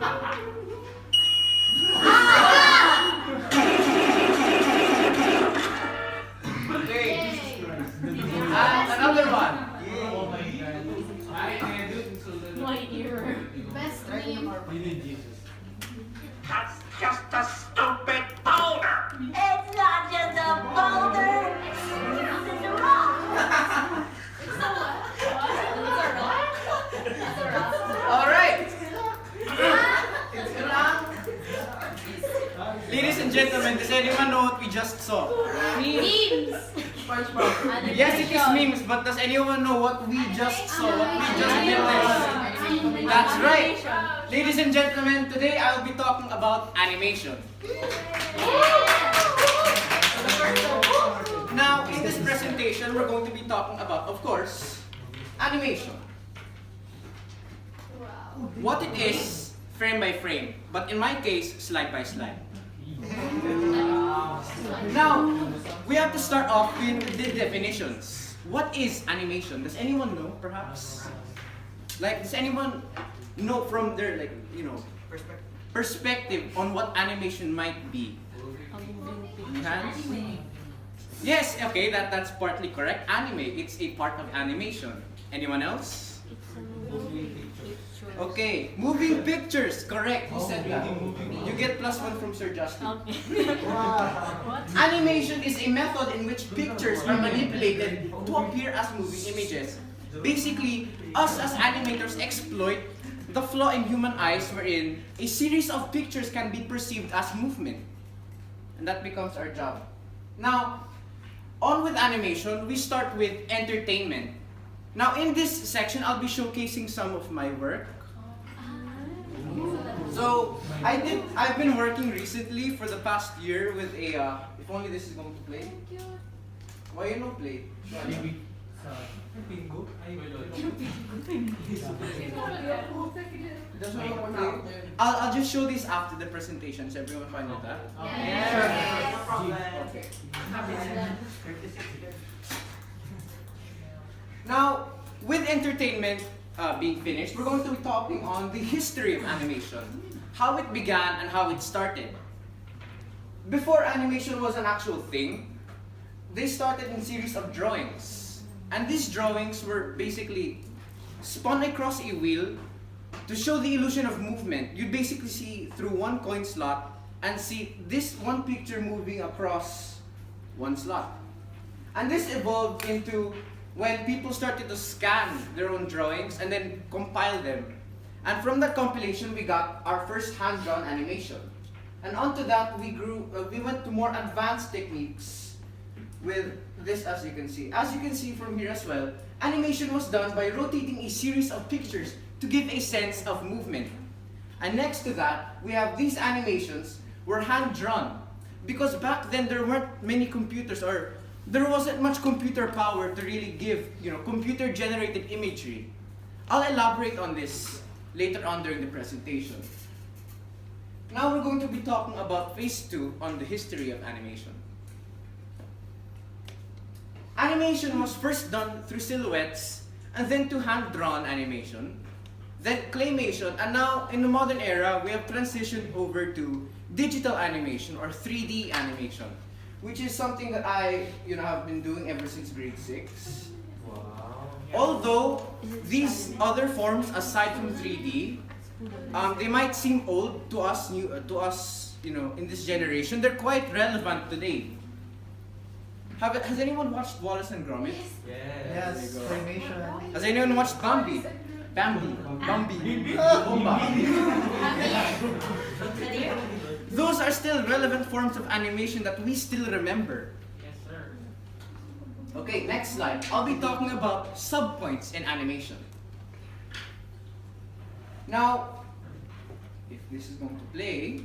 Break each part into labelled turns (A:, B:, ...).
A: Okay. And another one.
B: Oh my god.
C: My ear.
D: Best meme.
B: You need Jesus.
E: That's just a stupid boulder.
F: It's not just a boulder. It's a rock.
A: Alright. Ladies and gentlemen, does anyone know what we just saw?
C: Memes.
A: Yes, it is memes, but does anyone know what we just saw? What we just witnessed? That's right. Ladies and gentlemen, today I'll be talking about animation. Now, in this presentation, we're going to be talking about, of course, animation. What it is, frame by frame, but in my case, slide by slide. Now, we have to start off with the definitions. What is animation? Does anyone know, perhaps? Like, does anyone know from their, like, you know, perspective on what animation might be? Hands? Yes, okay, that's partly correct. Anime, it's a part of animation. Anyone else? Okay, moving pictures, correct. You said that. You get +1 from Sir Justin. Animation is a method in which pictures are manipulated to appear as moving images. Basically, us as animators exploit the flaw in human eyes wherein a series of pictures can be perceived as movement. And that becomes our job. Now, on with animation, we start with entertainment. Now, in this section, I'll be showcasing some of my work. So, I've been working recently for the past year with a, if only this is going to play. Why you no play?
B: Bingo? Ay,
A: I'll just show this after the presentation. Is everyone fine with that?
D: Yes.
A: Okay. Now, with entertainment being finished, we're going to be talking on the history of animation, how it began and how it started. Before animation was an actual thing, they started in series of drawings. And these drawings were basically spun across a wheel to show the illusion of movement. You'd basically see through one coin slot and see this one picture moving across one slot. And this evolved into when people started to scan their own drawings and then compile them. And from that compilation, we got our first hand-drawn animation. And onto that, we went to more advanced techniques with this, as you can see. As you can see from here as well, animation was done by rotating a series of pictures to give a sense of movement. And next to that, we have these animations were hand-drawn. Because back then, there weren't many computers, or there wasn't much computer power to really give, computer-generated imagery. I'll elaborate on this later on during the presentation. Now we're going to be talking about phase 2 on the history of animation. Animation was first done through silhouettes, and then to hand-drawn animation, then claymation, and now in the modern era, we have transitioned over to digital animation or 3D animation, which is something that I have been doing ever since grade 6.
B: Wow.
A: Although these other forms aside from 3D, they might seem old to us, in this generation. They're quite relevant today. Has anyone watched Wallace and Gromit?
B: Yes.
G: Animation.
A: Has anyone watched Bambi? Bambi. Those are still relevant forms of animation that we still remember.
B: Yes, sir.
A: Okay, next slide. I'll be talking about subpoints in animation. Now, if this is going to play,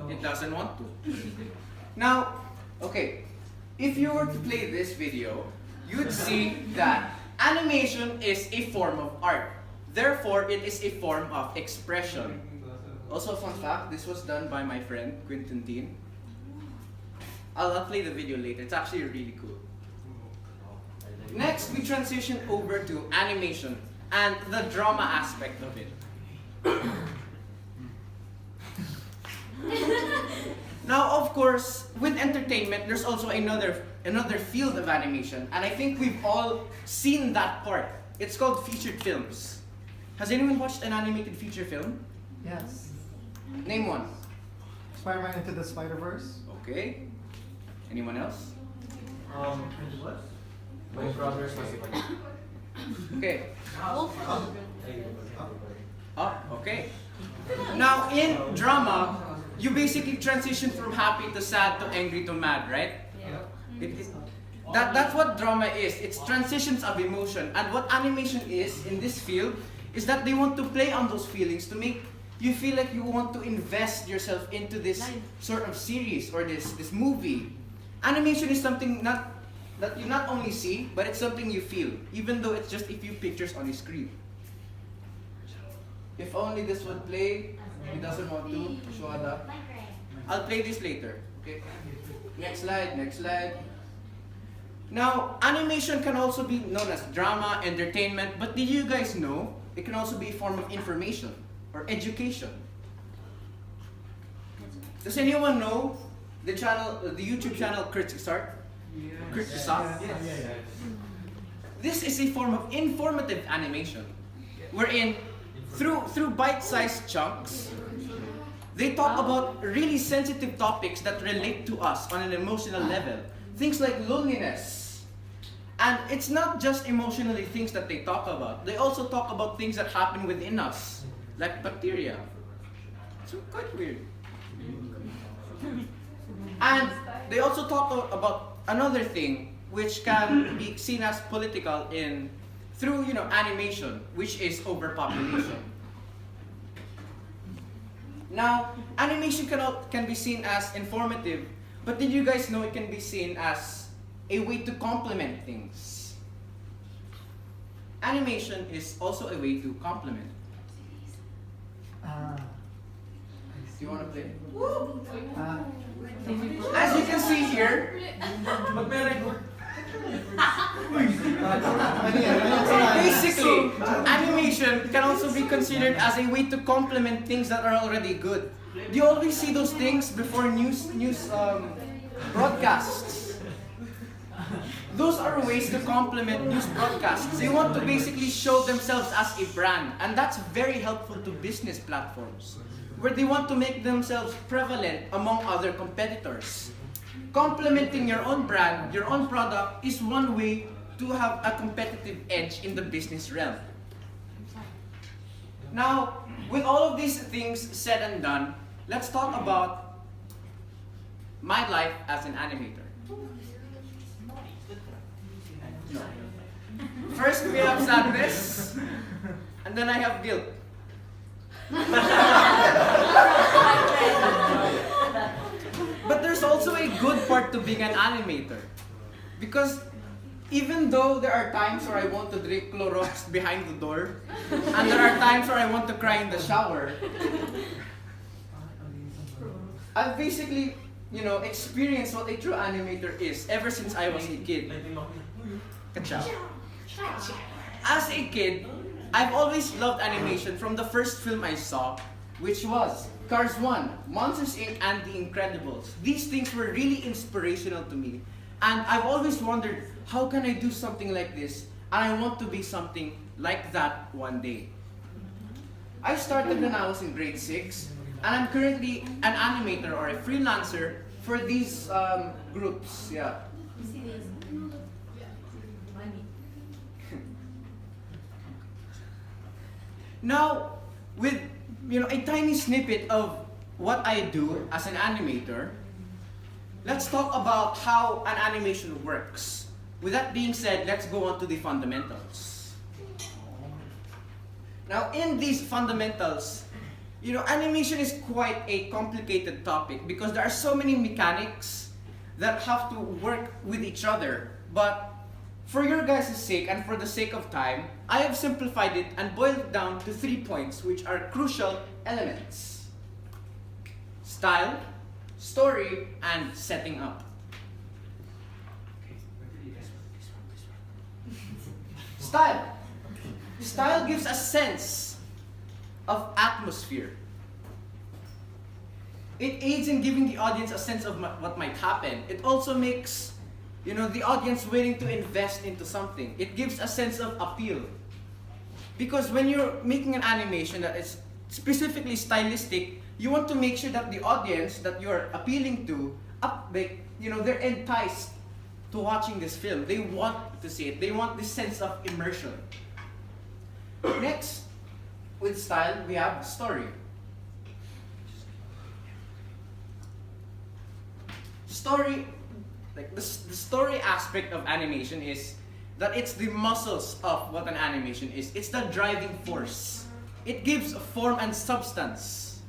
A: it doesn't want to. Now, okay, if you were to play this video, you'd see that animation is a form of art. Therefore, it is a form of expression. Also, fun fact, this was done by my friend, Quinton Dean. I'll play the video later. It's actually really cool. Next, we transition over to animation and the drama aspect of it. Now, of course, with entertainment, there's also another field of animation, and I think we've all seen that part. It's called featured films. Has anyone watched an animated feature film?
G: Yes.
A: Name one.
G: Spider-Man Into the Spider-Verse.
A: Okay. Anyone else?
B: What? My brothers was
A: Okay. Okay. Now, in drama, you basically transition from happy to sad to angry to mad, right? That's what drama is. It's transitions of emotion. And what animation is in this field is that they want to play on those feelings to make you feel like you want to invest yourself into this sort of series or this movie. Animation is something that you not only see, but it's something you feel, even though it's just a few pictures on a screen. If only this would play, he doesn't want to, Shuada. I'll play this later, okay? Next slide, next slide. Now, animation can also be known as drama, entertainment, but did you guys know it can also be a form of information or education? Does anyone know the YouTube channel Kurtzisart? Kurtzisart? This is a form of informative animation, wherein through bite-sized chunks, they talk about really sensitive topics that relate to us on an emotional level. Things like loneliness. And it's not just emotionally things that they talk about. They also talk about things that happen within us, like bacteria. It's quite weird. And they also talk about another thing which can be seen as political through animation, which is overpopulation. Now, animation can be seen as informative, but did you guys know it can be seen as a way to complement things? Animation is also a way to complement. Do you want to play? As you can see here, basically, animation can also be considered as a way to complement things that are already good. Do you always see those things before news broadcasts? Those are ways to complement news broadcasts. They want to basically show themselves as a brand, and that's very helpful to business platforms, where they want to make themselves prevalent among other competitors. Complementing your own brand, your own product, is one way to have a competitive edge in the business realm. Now, with all of these things said and done, let's talk about my life as an animator. No. First, we have sadness, and then I have guilt. But there's also a good part to being an animator. Because even though there are times where I want to drink Clorox behind the door, and there are times where I want to cry in the shower, I've basically, experienced what a true animator is ever since I was a kid. Ka-chow. As a kid, I've always loved animation from the first film I saw, which was Cars 1, Monsters Inc. and The Incredibles. These things were really inspirational to me. And I've always wondered, how can I do something like this? And I want to be something like that one day. I started when I was in grade 6, and I'm currently an animator or a freelancer for these groups. Yeah. Now, with a tiny snippet of what I do as an animator, let's talk about how an animation works. With that being said, let's go on to the fundamentals. Now, in these fundamentals, animation is quite a complicated topic because there are so many mechanics that have to work with each other. But for your guys' sake and for the sake of time, I have simplified it and boiled it down to 3 points, which are crucial elements: style, story, and setting up. Style. Style gives a sense of atmosphere. it aids in giving the audience a sense of what might happen. It also makes, the audience willing to invest into something. It gives a sense of appeal. Because when you're making an animation that is specifically stylistic, you want to make sure that the audience that you're appealing to, they're enticed to watching this film. They want to see it. They want this sense of immersion. Next, with style, we have story. Story, the story aspect of animation is that it's the muscles of what an animation is. It's the driving force. It gives form and substance,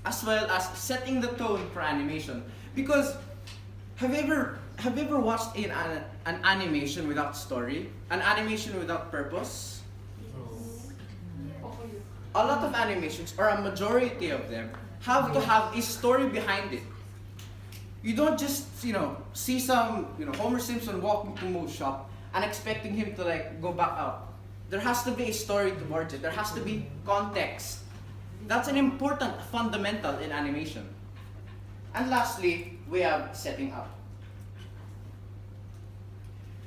A: as well as setting the tone for animation. Because have you ever watched an animation without story? An animation without purpose? A lot of animations, or a majority of them, have to have a story behind it. You don't just, see some, Homer Simpson walking to Moe's shop and expecting him to go back out. There has to be a story towards it. There has to be context. That's an important fundamental in animation. And lastly, we have setting up.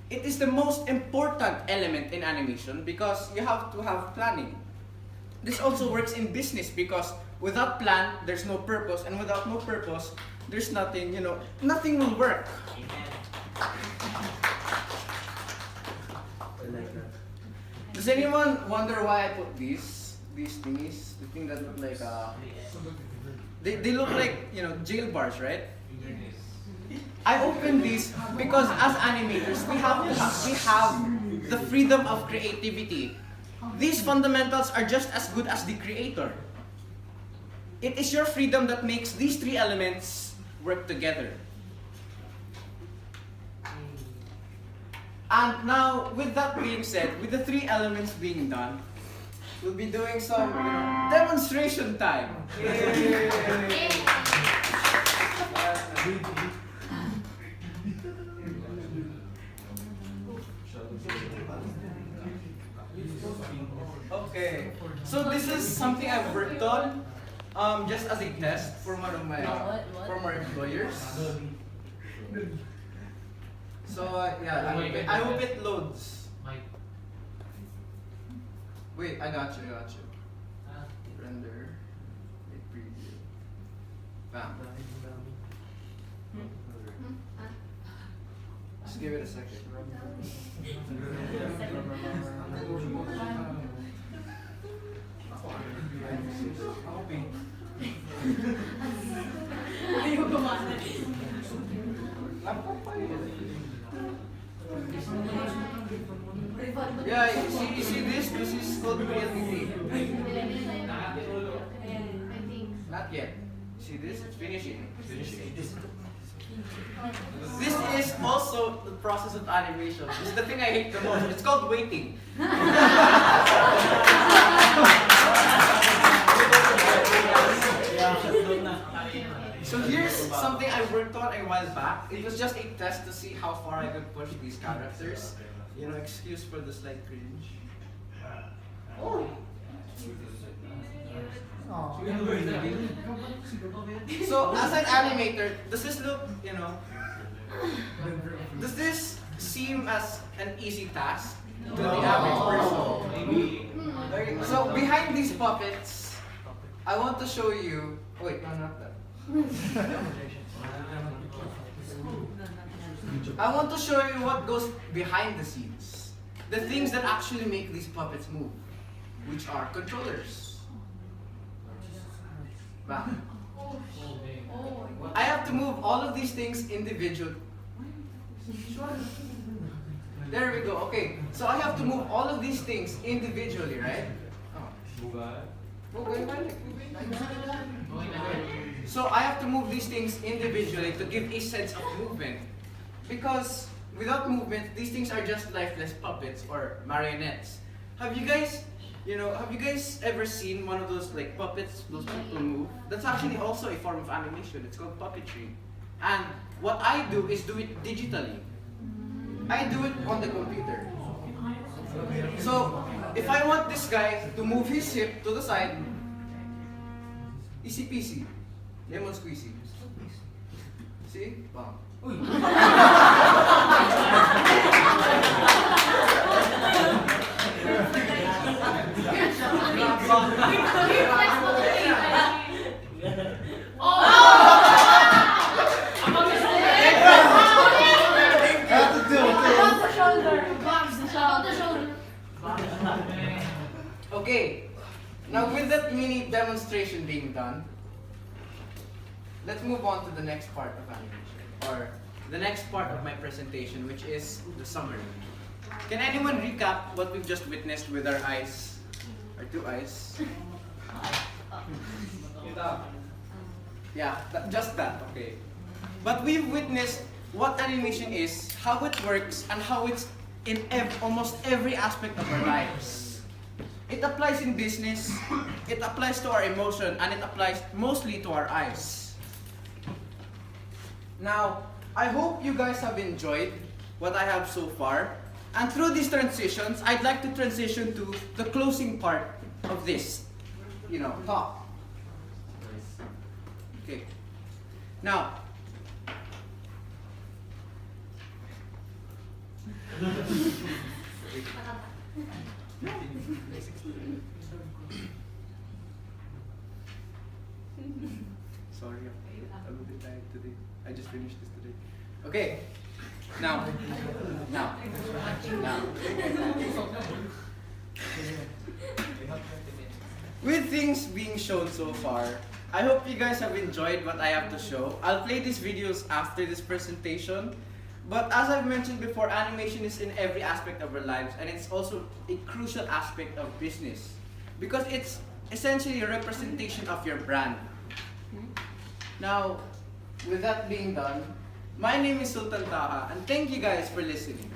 A: It is the most important element in animation because you have to have planning. This also works in business because without plan, there's no purpose, and without no purpose, there's nothing, nothing will work. Does anyone wonder why I put these thingies? The thing that look like, they look like, jail bars, right? I opened these because as animators, we have the freedom of creativity. These fundamentals are just as good as the creator. It is your freedom that makes these three elements work together. And now, with that being said, with the three elements being done, we'll be doing some demonstration time. Yay! Okay, so this is something I've worked on just as a test for one of my former employers. So I hope it loads. Wait, I got you. Render, hit preview. Bam. Just give it a second. Yeah, you see this? This is called reality. Not yet. See this? It's finishing. This is also the process of animation. This is the thing I hate the most. It's called waiting. So here's something I worked on a while back. It was just a test to see how far I could push these characters. Excuse for the slight cringe. So as an animator, does this look, does this seem as an easy task to the average person? So behind these puppets, I want to show you, wait, no, not that. I want to show you what goes behind the scenes. The things that actually make these puppets move, which are controllers. Bam. I have to move all of these things individually. There we go. Okay, so I have to move all of these things individually, right? So I have to move these things individually to give a sense of movement. Because without movement, these things are just lifeless puppets or marionettes. Have you guys ever seen one of those puppets, those people move? That's actually also a form of animation. It's called puppetry. And what I do is do it digitally. I do it on the computer. So if I want this guy to move his hip to the side, Easy peasy. Lemon squeezy. See? Bang.
G: Have to do it.
C: Above the shoulder. Above the shoulder.
A: Okay. Now with that mini demonstration being done, let's move on to the next part of animation, or the next part of my presentation, which is the summary. Can anyone recap what we've just witnessed with our eyes? Our two eyes? Yeah, just that, okay. But we've witnessed what animation is, how it works, and how it's in almost every aspect of our lives. It applies in business, it applies to our emotion, and it applies mostly to our eyes. Now, I hope you guys have enjoyed what I have so far. And through these transitions, I'd like to transition to the closing part of this, talk. Okay. Now, sorry, I'm a bit tired today. I just finished this today. Okay. Now. With things being shown so far, I hope you guys have enjoyed what I have to show. I'll play these videos after this presentation. But as I've mentioned before, animation is in every aspect of our lives, and it's also a crucial aspect of business because it's essentially a representation of your brand. Now, with that being done, my name is Sultan Taha, and thank you guys for listening.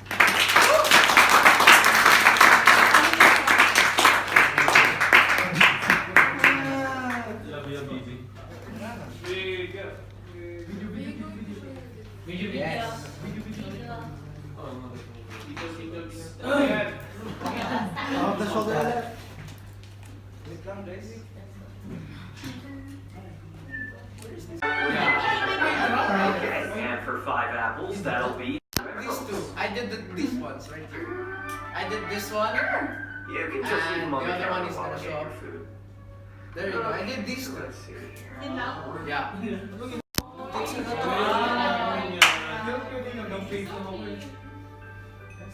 A: Yes.
G: Off the shoulder left.
A: Wait lang, guys.
E: Okay, and for 5 apples, that'll be.
A: These two. I did these ones right here. I did this one.
E: You can just leave them on
A: And
E: the
A: the other one
E: counter
A: is
E: while
A: gonna
E: I get
A: show
E: your
A: up.
E: food.
A: There you go. I did these two.
E: Let's see here.
A: Yeah.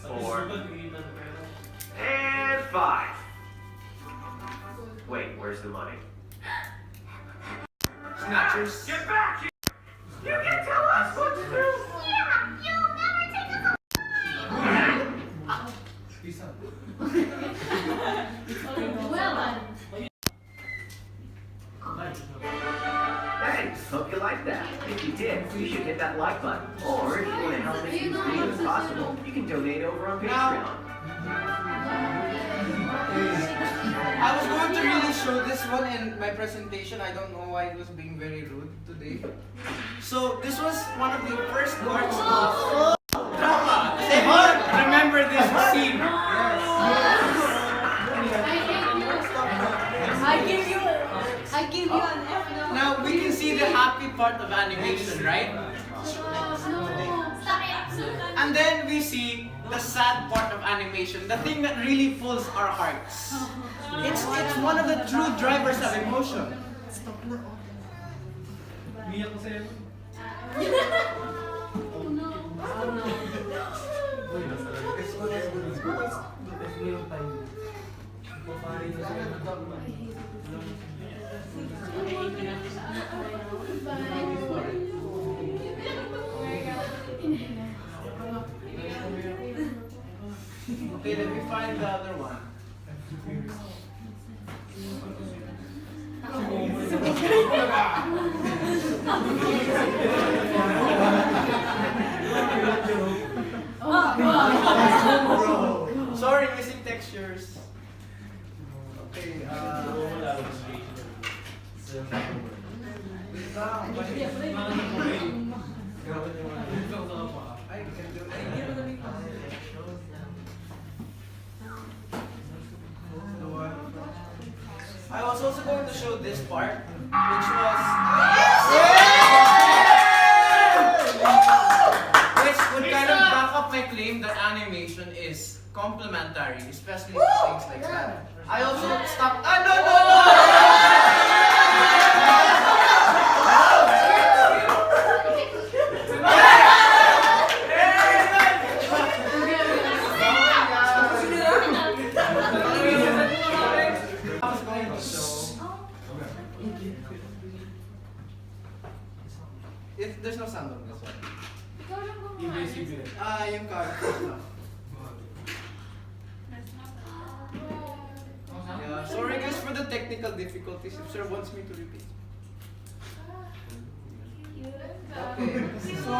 E: Four. And 5. Wait, where's the money?
A: Snatchers.
E: Get back here! You can tell us what to do!
F: Yeah, you'll never take us
C: Well done.
E: Hey, hope you liked that. If you did, you should hit that like button. Or if you want to help make these videos possible, you can donate over on Patreon.
A: I was going to really show this one in my presentation. I don't know why it was being very rude today. So this was one of the first parts of drama. Everyone remember this scene.
C: I give you an F.
A: Now we can see the happy part of animation, right? And then we see the sad part of animation, the thing that really fills our hearts. It's one of the true drivers of emotion. Okay, let me find the other one. Sorry, missing textures. Okay, I can do it. I was also going to show this part, which was which would kind of back up my claim that animation is complementary, especially to things like that. I also stopped. Ah, no, no, I was going to show. If there's no sound on this one. Yung character lang. Yeah, sorry guys for the technical difficulties. If sir wants me to repeat. Okay, so